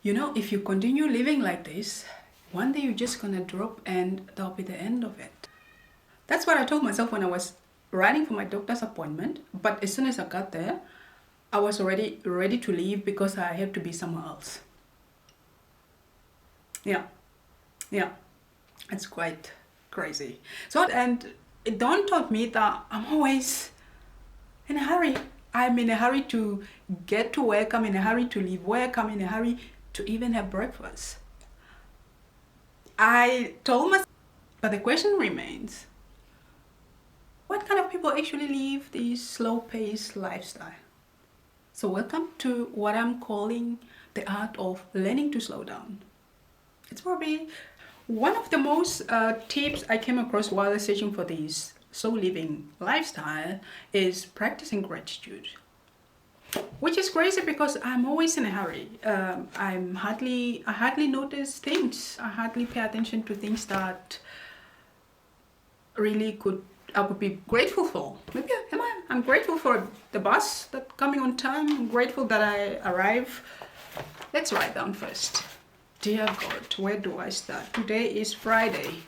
You know, if you continue living like this, one day you're just gonna drop and that'll be the end of it. That's what I told myself when I was running for my doctor's appointment. But as soon as I got there, I was already ready to leave because I had to be somewhere else. Yeah, it's quite crazy. So, and it dawned on me that I'm always in a hurry. I'm in a hurry to get to work. I'm in a hurry to leave work. I'm in a hurry to even have breakfast. I told myself, but the question remains, what kind of people actually live this slow-paced lifestyle? So welcome to what I'm calling the art of learning to slow down. It's probably one of the most tips I came across while searching for this slow living lifestyle is practicing gratitude. Which is crazy because I'm always in a hurry. I hardly notice things. I hardly pay attention to things that really I would be grateful for. Maybe I'm grateful for the bus that's coming on time. I'm grateful that I arrive. Let's write down first. Dear God, where do I start? Today is Friday.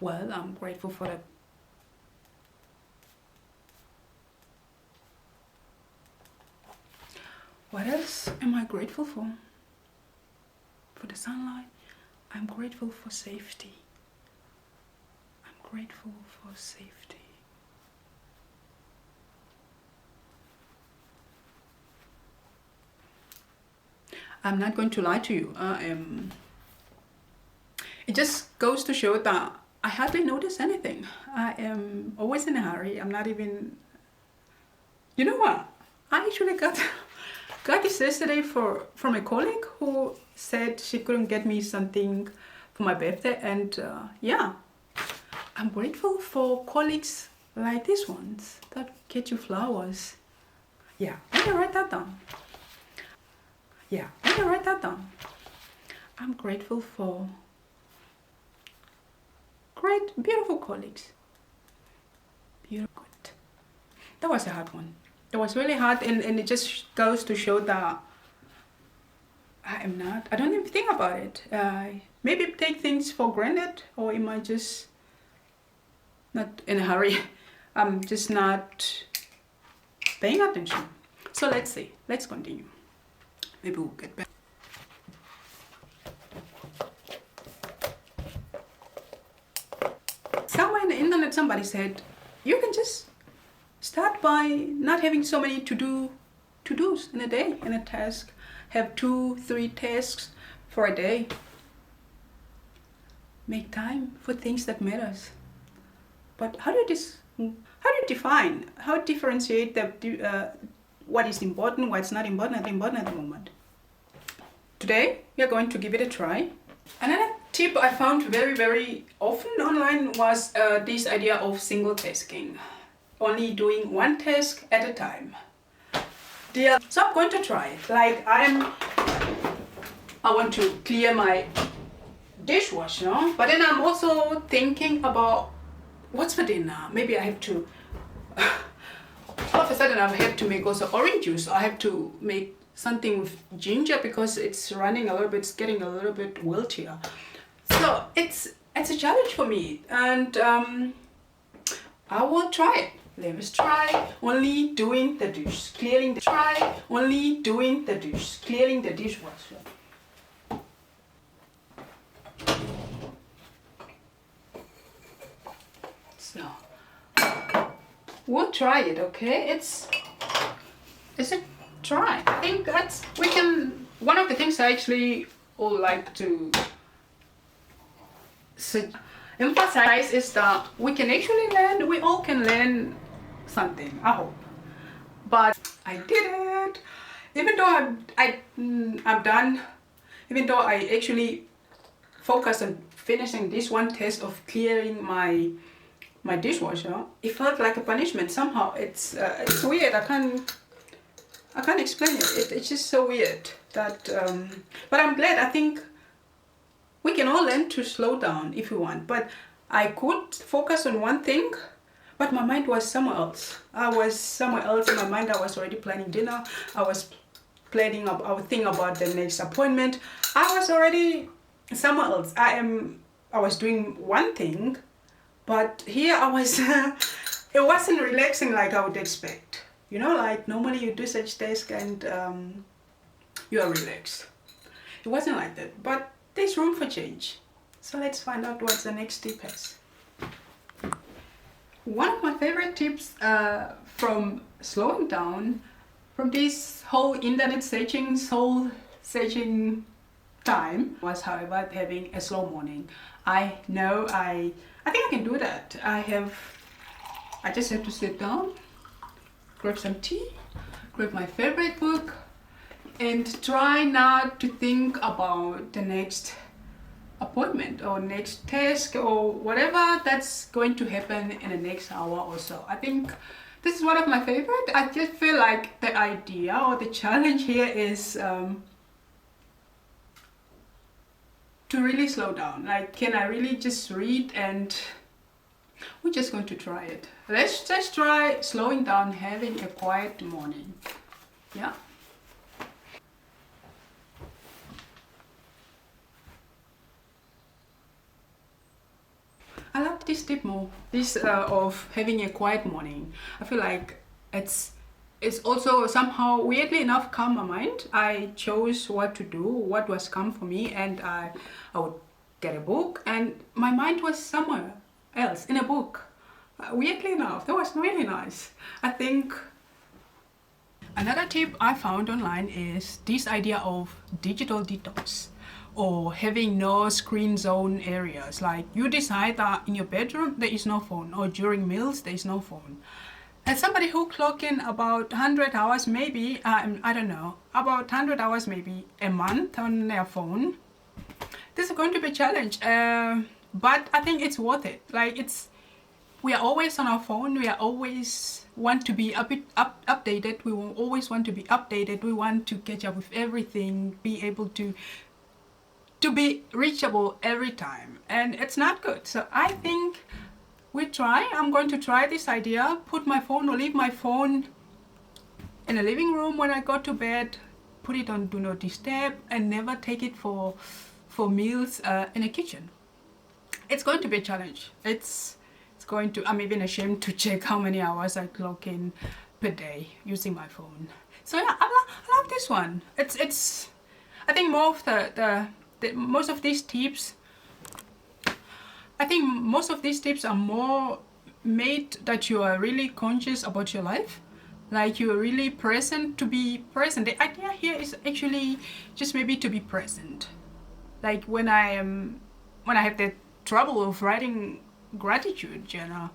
Well, I'm grateful for the What else am I grateful for? For the sunlight. I'm grateful for safety. I'm grateful for safety. I'm not going to lie to you. It just goes to show that I hardly notice anything. I am always in a hurry. I'm not even... You know what? I actually got this yesterday from a colleague who said she couldn't get me something for my birthday, and yeah, I'm grateful for colleagues like these ones that get you flowers. Yeah, let me write that down. Yeah, let me write that down. I'm grateful for great, beautiful colleagues. Beautiful. That was a hard one. It was really hard, and it just goes to show that I don't even think about it. Maybe take things for granted, or am I just not in a hurry? I'm just not paying attention. So let's see. Let's continue. Maybe we'll get back. Somewhere in the internet, somebody said, you can just start by not having so many to-dos in a day, in a task. Have 2-3 tasks for a day. Make time for things that matters. But how do you differentiate what is important, what's not important at the moment? Today, we are going to give it a try. Another tip I found very, very often online was this idea of single tasking. Only doing one task at a time. So I'm going to try it. Like I want to clear my dishwasher, but then I'm also thinking about what's for dinner. Maybe I have to, all of a sudden I have to make also orange juice. I have to make something with ginger because it's running a little bit, it's getting a little bit wiltier. So it's a challenge for me, and I will try it. Let's try only doing the dish, clearing the dishwasher. So we'll try it, okay? It's a try. I think one of the things I actually would like to emphasize is that we can actually learn, we all can learn something, I hope. But I did it. Even though I'm done, even though I actually focused on finishing this one test of clearing my dishwasher, it felt like a punishment somehow. It's weird. I can't explain it. It's just so weird that but I'm glad. I think we can all learn to slow down if we want, but I could focus on one thing, but my mind was somewhere else. I was somewhere else in my mind. I was already planning dinner. I was planning our thing about the next appointment, I was already somewhere else. I was doing one thing, but here I was it wasn't relaxing like I would expect. You know, like normally you do such task and you are relaxed. It wasn't like that, but there's room for change. So let's find out what the next tip is. One of my favorite tips from slowing down from this whole internet soul searching time was, however, having a slow morning. I know I think I can do that. I just have to sit down, grab some tea, grab my favorite book, and try not to think about the next appointment or next task or whatever that's going to happen in the next hour or so. I think this is one of my favorite. I just feel like the idea or the challenge here is to really slow down. Like, can I really just read? And we're just going to try it. Let's just try slowing down, having a quiet morning. Yeah. I love this tip more. This of having a quiet morning. I feel like it's also somehow, weirdly enough, calm my mind. I chose what to do, what was calm for me, and I would get a book, and my mind was somewhere else in a book. Weirdly enough, that was really nice. I think another tip I found online is this idea of digital detox, or having no screen zone areas. Like, you decide that in your bedroom there is no phone, or during meals there is no phone. As somebody who clock in about 100 hours maybe, I don't know, about 100 hours maybe a month on their phone, this is going to be a challenge, but I think it's worth it. Like, we are always on our phone, we are always want to be updated, we will always want to be updated, we want to catch up with everything, be able to be reachable every time, and it's not good. So I think I'm going to try this idea, put my phone or leave my phone in the living room when I go to bed, put it on do not disturb, and never take it for meals in the kitchen. It's going to be a challenge. I'm even ashamed to check how many hours I clock in per day using my phone. So yeah, I love this one. It's I think more of most of these tips, I think most of these tips are more made that you are really conscious about your life, like you are really present, to be present. The idea here is actually just maybe to be present. Like when I have the trouble of writing gratitude journal,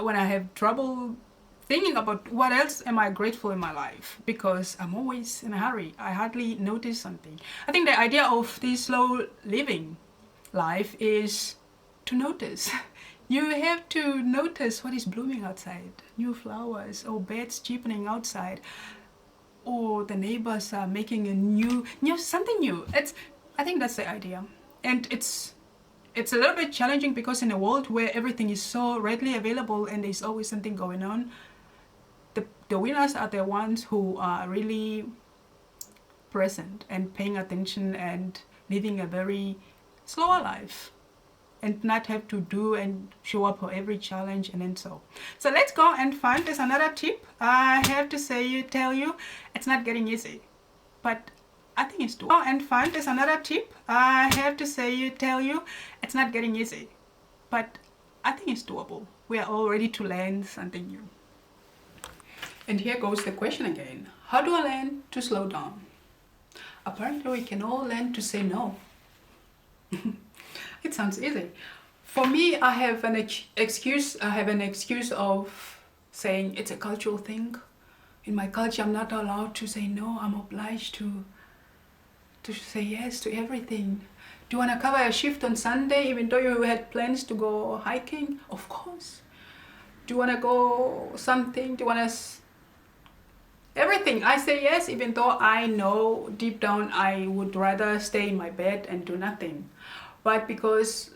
when I have trouble thinking about what else am I grateful in my life, because I'm always in a hurry, I hardly notice something. I think the idea of this slow living life is to notice. You have to notice what is blooming outside, new flowers, or birds chirping outside, or the neighbors are making a something new. I think that's the idea. And it's a little bit challenging because in a world where everything is so readily available and there's always something going on, the winners are the ones who are really present and paying attention and living a very slower life, and not have to do and show up for every challenge and then so let's go and find this another tip. I have to tell you it's not getting easy, but I think it's doable. And find this another tip. I have to tell you it's not getting easy, but I think it's doable. We are all ready to learn something new. And here goes the question again. How do I learn to slow down? Apparently we can all learn to say no. It sounds easy. For me, I have an excuse of saying it's a cultural thing. In my culture, I'm not allowed to say no. I'm obliged to say yes to everything. Do you want to cover a shift on Sunday even though you had plans to go hiking? Of course. Do you want to go something? Do you want to... Everything. I say yes even though I know deep down I would rather stay in my bed and do nothing. But because,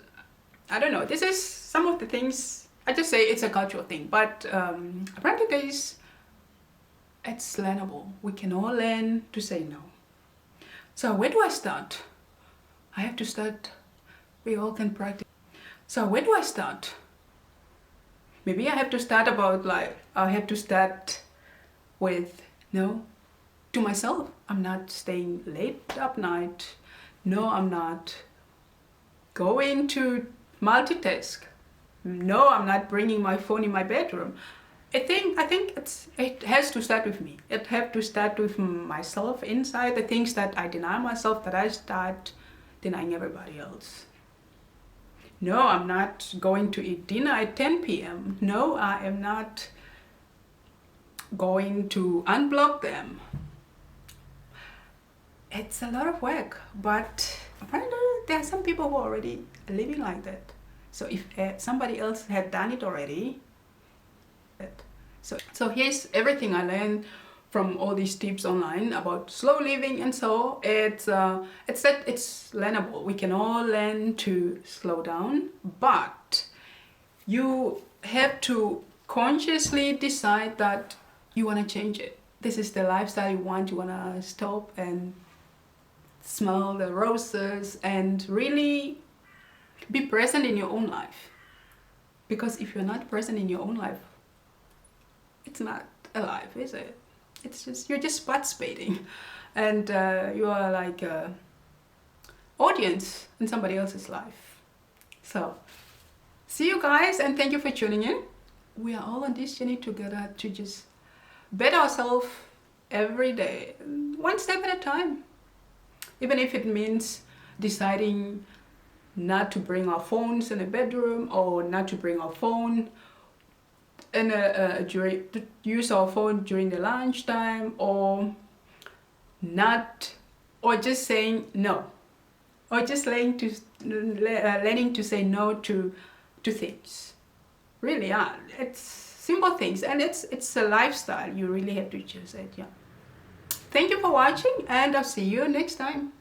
I don't know, this is some of the things, I just say it's a cultural thing. But apparently It's learnable. We can all learn to say no. So where do I start? I have to start. We all can practice. So where do I start? Maybe I have to start with no to myself. I'm not staying late up night. No, I'm not going to multitask. No, I'm not bringing my phone in my bedroom. I think it has to start with me. It has to start with myself inside, the things that I deny myself, that I start denying everybody else. No, I'm not going to eat dinner at 10 p.m. No, I am not going to unblock them. It's a lot of work, but apparently there are some people who are already living like that. So if somebody else had done it already, so here's everything I learned from all these tips online about slow living, and so it's learnable. We can all learn to slow down, but you have to consciously decide that you want to change it. This is the lifestyle you want. You want to stop and smell the roses and really be present in your own life. Because if you're not present in your own life, it's not alive, is it? It's just, you're just participating, and you are like a audience in somebody else's life. So see you guys, and thank you for tuning in. We are all on this journey together to just better ourselves every day, one step at a time. Even if it means deciding not to bring our phones in the bedroom, or not to bring our phone and to use our phone during the lunchtime, or just saying no, or just learning to say no to things. Really, yeah, it's simple things, and it's a lifestyle. You really have to choose it. Yeah. Thank you for watching, and I'll see you next time.